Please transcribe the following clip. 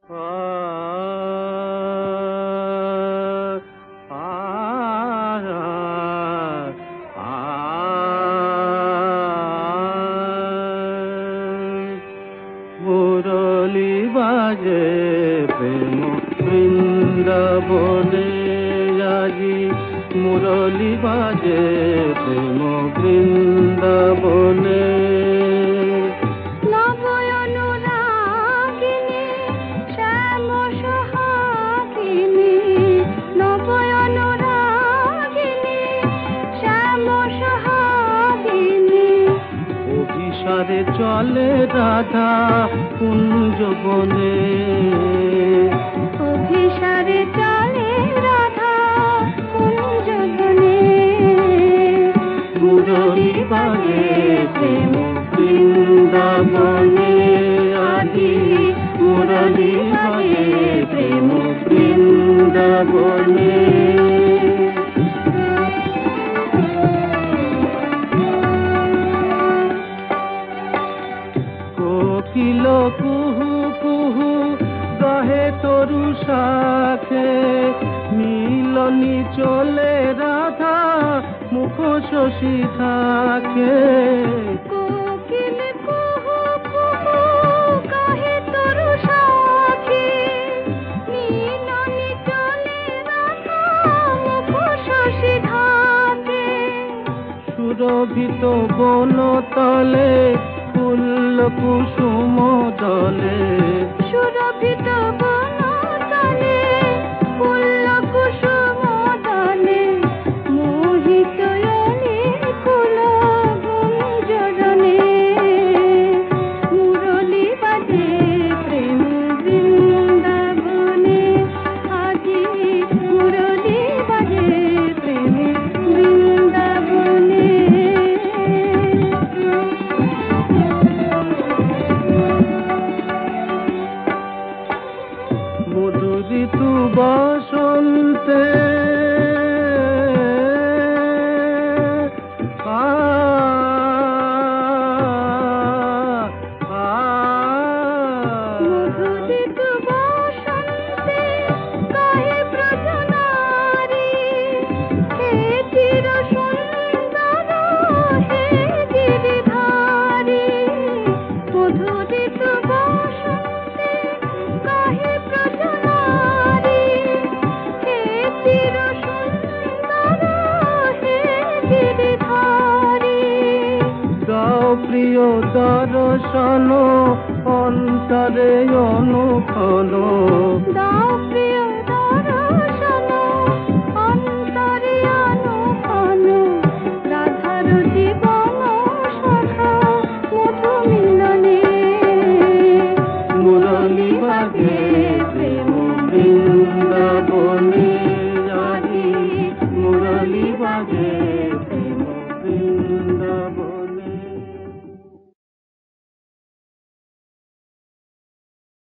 মুরলি বাজে প্রেম বৃন্দাবনে আজি, মুরলি বাজে প্রেম বৃন্দাবনে। অভিসারে চলে রাধা কুঞ্জ বনে, অভিসারে চলে রাধা কুঞ্জ বনে। মুরলি বাজে প্রেম বৃন্দাবনে আজি, মুরলি বাজে প্রেম বৃন্দাবনে। কোকিল কুহু কুহু গাহে তরু শাখে, মিলনি চলে রাধা মুখ শশী থাকে। কোকিল কুহু কুহু গাহে তরু শাখে, মিলনি চলে রাধা মুখ শশী থাকে। সুরভিত বনতলে ফুল কুসুম দলে, সুরভিত বনতলে ফুল কুসুম দলে। মোহিত কুল গুঞ্জরণে, মুরলি বাজে প্রেম বৃন্দাবনে আজি, মুরলি বাজে প্রেম বৃন্দাবনে। মধু ঋতু বসন্তে মধুরিত বসন্তে গাহে ব্রজনারী, হে চির সুন্দর হে গিরিধারী। মধুরিত বসন্তে গাহে ব্রজনারী, হে চির সুন্দর হে গিরিধারী। গাও প্রিয় দর্শন অন্তরে অনুক্ষণ, দাও